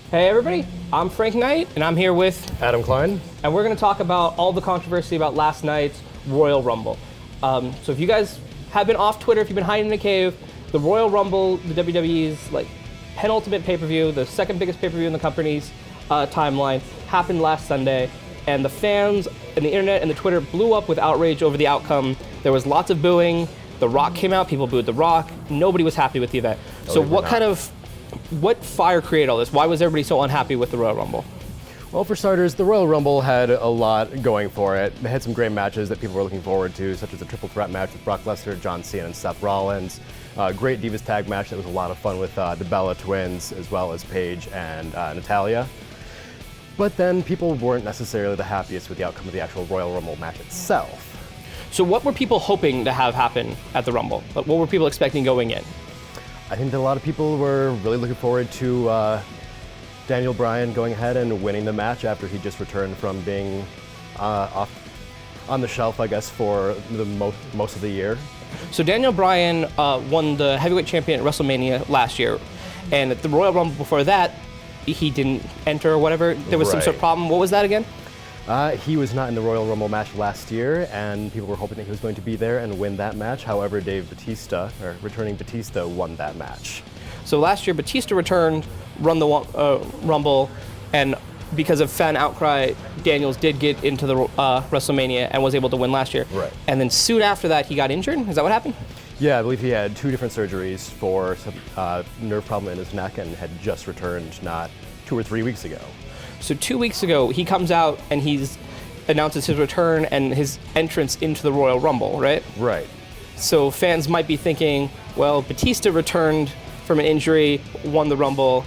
Hey everybody, I'm Frank Knight, and I'm here with Adam Klein. and we're going to talk about all the controversy about last night's Royal Rumble. So if you guys have been off Twitter, if you've been hiding in a cave, the Royal Rumble, the WWE's penultimate pay-per-view, the second biggest pay-per-view in the company's timeline, happened last Sunday, and the fans and the internet and the Twitter blew up with outrage over the outcome. There was lots of booing. The Rock came out, people booed The Rock. Nobody was happy with the event. So what fire created all this? Why was everybody so unhappy with the Royal Rumble? Well, for starters, the Royal Rumble had a lot going for it. It had some great matches that people were looking forward to, such as a triple threat match with Brock Lesnar, John Cena, and Seth Rollins. Great Divas tag match that was a lot of fun with the Bella Twins, as well as Paige and Natalya. But then people weren't necessarily the happiest with the outcome of the actual Royal Rumble match itself. So what were people hoping to have happen at the Rumble? What were people expecting going in? I think that a lot of people were really looking forward to Daniel Bryan going ahead and winning the match after he just returned from being off on the shelf, I guess, for the most of the year. So Daniel Bryan won the heavyweight champion at WrestleMania last year, and at the Royal Rumble before that, he didn't enter or whatever. There was some sort of problem. What was that again? He was not in the Royal Rumble match last year, and people were hoping that he was going to be there and win that match. However, returning Batista, won that match. So last year, Batista returned, won the Rumble, and because of fan outcry, Daniels did get into the WrestleMania and was able to win last year. Right. And then soon after that, he got injured? Is that what happened? Yeah, I believe he had 2 different surgeries for some nerve problem in his neck and had just returned not 2 or 3 weeks ago. So 2 weeks ago, he comes out and announces his return and his entrance into the Royal Rumble, right? Right. So fans might be thinking, well, Batista returned from an injury, won the Rumble.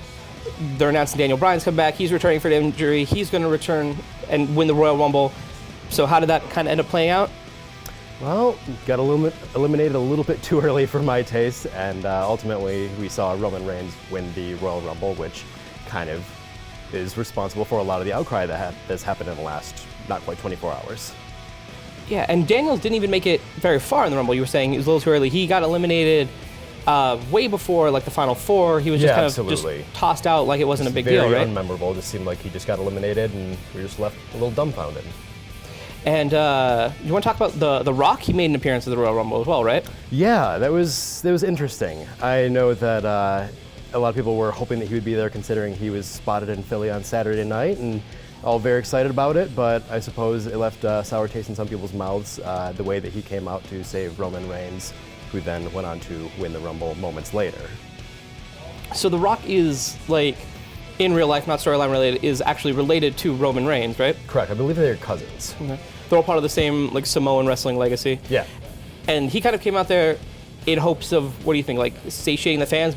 They're announcing Daniel Bryan's come back. He's returning for an injury. He's going to return and win the Royal Rumble. So how did that kind of end up playing out? Well, got eliminated a little bit too early for my taste, and ultimately we saw Roman Reigns win the Royal Rumble, which kind of is responsible for a lot of the outcry that has happened in the last not quite 24 hours. Yeah, and Daniels didn't even make it very far in the Rumble. You were saying it was a little too early. He got eliminated way before the Final 4. He was just just tossed out like it wasn't a big deal, right? Very unmemorable. It just seemed like he just got eliminated, and we were just left a little dumbfounded. And you want to talk about the Rock? He made an appearance at the Royal Rumble as well, right? Yeah, that was interesting. I know that a lot of people were hoping that he would be there, considering he was spotted in Philly on Saturday night, and all very excited about it, but I suppose it left a sour taste in some people's mouths, the way that he came out to save Roman Reigns, who then went on to win the Rumble moments later. So The Rock is, in real life, not storyline related, is actually related to Roman Reigns, right? Correct. I believe they're cousins. Okay. They're all part of the same Samoan wrestling legacy. Yeah. And he kind of came out there in hopes of, what do you think, satiating the fans?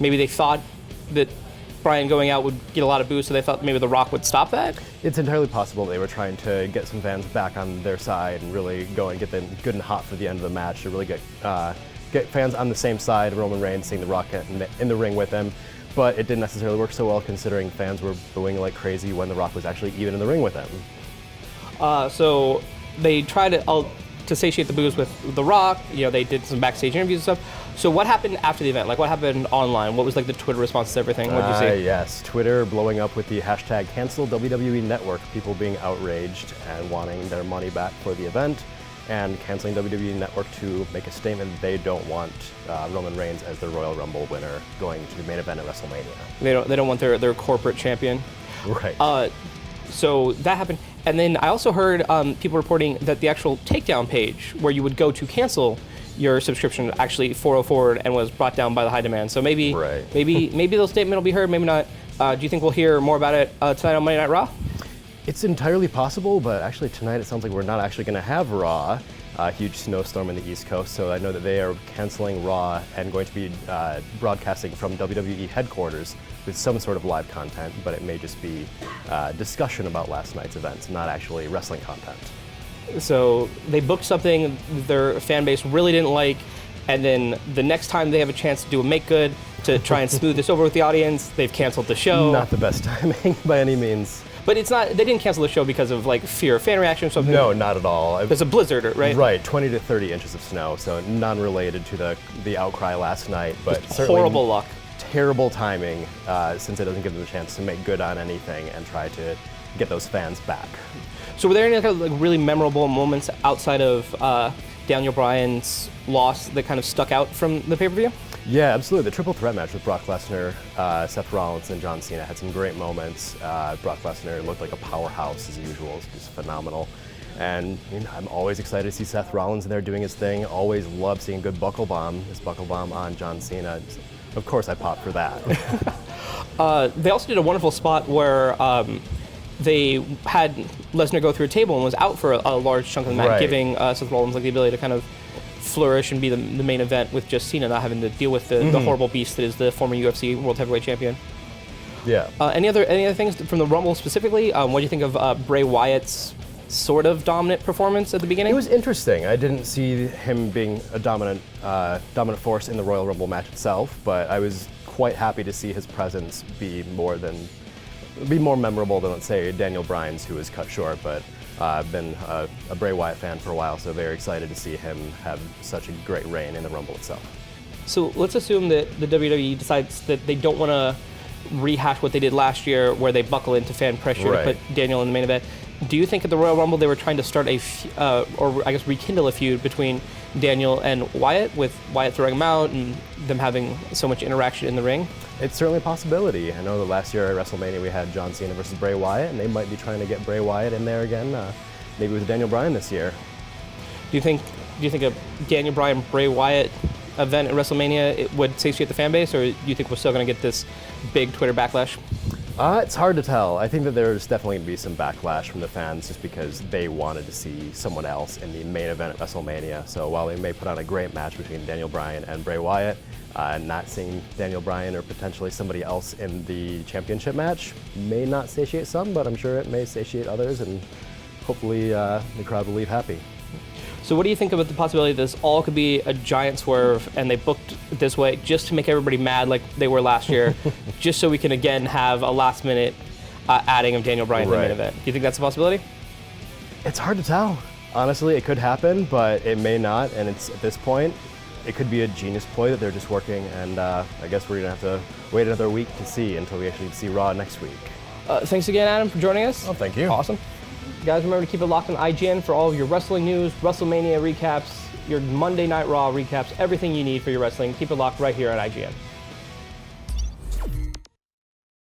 Maybe they thought that Bryan going out would get a lot of boos, so they thought maybe The Rock would stop that? It's entirely possible they were trying to get some fans back on their side and really go and get them good and hot for the end of the match to really get fans on the same side of Roman Reigns, seeing The Rock in the ring with him. But it didn't necessarily work so well, considering fans were booing like crazy when The Rock was actually even in the ring with him. So they tried to satiate the boos with The Rock. They did some backstage interviews and stuff. So what happened after the event? What happened online? What was the Twitter response to everything? What did you see? Yes, Twitter blowing up with the hashtag cancel WWE Network, people being outraged and wanting their money back for the event, and canceling WWE Network to make a statement that they don't want Roman Reigns as the Royal Rumble winner going to the main event at WrestleMania. They don't want their corporate champion. Right. So that happened. And then I also heard people reporting that the actual takedown page where you would go to cancel your subscription actually 404 and was brought down by the high demand. So maybe those statement will be heard, maybe not. Do you think we'll hear more about it tonight on Monday Night Raw? It's entirely possible, but actually tonight it sounds like we're not actually going to have Raw. A huge snowstorm in the East Coast, so I know that they are canceling Raw and going to be broadcasting from WWE headquarters with some sort of live content, but it may just be discussion about last night's events, not actually wrestling content. So they booked something their fan base really didn't like, and then the next time they have a chance to do a make good to try and smooth this over with the audience, they've canceled the show. Not the best timing by any means. But it's not. They didn't cancel the show because of fear of fan reaction or something. No, not at all. There's a blizzard, right? Right, 20 to 30 inches of snow, so non-related to the outcry last night, but certainly horrible luck. terrible timing since it doesn't give them a chance to make good on anything and try to get those fans back. So were there any like really memorable moments outside of Daniel Bryan's loss that kind of stuck out from the pay-per-view? Yeah, absolutely. The triple threat match with Brock Lesnar, Seth Rollins, and John Cena had some great moments. Brock Lesnar looked like a powerhouse as usual. It was phenomenal. And I'm always excited to see Seth Rollins in there doing his thing. Always love seeing good buckle bomb on John Cena. Of course, I pop for that. They also did a wonderful spot where they had Lesnar go through a table and was out for a large chunk of the match, Right. giving Seth Rollins like the ability to kind of flourish and be the main event with just Cena not having to deal with the horrible beast that is the former UFC World Heavyweight Champion. Yeah. Any other things from the Rumble specifically? What do you think of Bray Wyatt's sort of dominant performance at the beginning? It was interesting. I didn't see him being a dominant force in the Royal Rumble match itself, but I was quite happy to see his presence be more memorable than, let's say, Daniel Bryan's, who was cut short. But I've been a Bray Wyatt fan for a while, so very excited to see him have such a great reign in the Rumble itself. So let's assume that the WWE decides that they don't want to rehash what they did last year, where they buckle into fan pressure Right. to put Daniel in the main event. Do you think at the Royal Rumble they were trying to start rekindle a feud between Daniel and Wyatt, with Wyatt throwing him out and them having so much interaction in the ring? It's certainly a possibility. I know that last year at WrestleMania we had John Cena versus Bray Wyatt, and they might be trying to get Bray Wyatt in there again, maybe with Daniel Bryan this year. Do you think a Daniel Bryan Bray Wyatt event at WrestleMania it would satiate the fan base, or do you think we're still going to get this big Twitter backlash? It's hard to tell. I think that there's definitely going to be some backlash from the fans just because they wanted to see someone else in the main event at WrestleMania. So while they may put on a great match between Daniel Bryan and Bray Wyatt, not seeing Daniel Bryan or potentially somebody else in the championship match may not satiate some, but I'm sure it may satiate others, and hopefully the crowd will leave happy. So what do you think about the possibility that this all could be a giant swerve and they booked it this way just to make everybody mad like they were last year, just so we can again have a last minute adding of Daniel Bryan in the main event? Do you think that's a possibility? It's hard to tell. Honestly, it could happen, but it may not, and it's at this point, it could be a genius ploy that they're just working, and I guess we're going to have to wait another week to see until we actually see Raw next week. Thanks again, Adam, for joining us. Oh, thank you. Awesome. Guys, remember to keep it locked on IGN for all of your wrestling news, WrestleMania recaps, your Monday Night Raw recaps, everything you need for your wrestling. Keep it locked right here at IGN.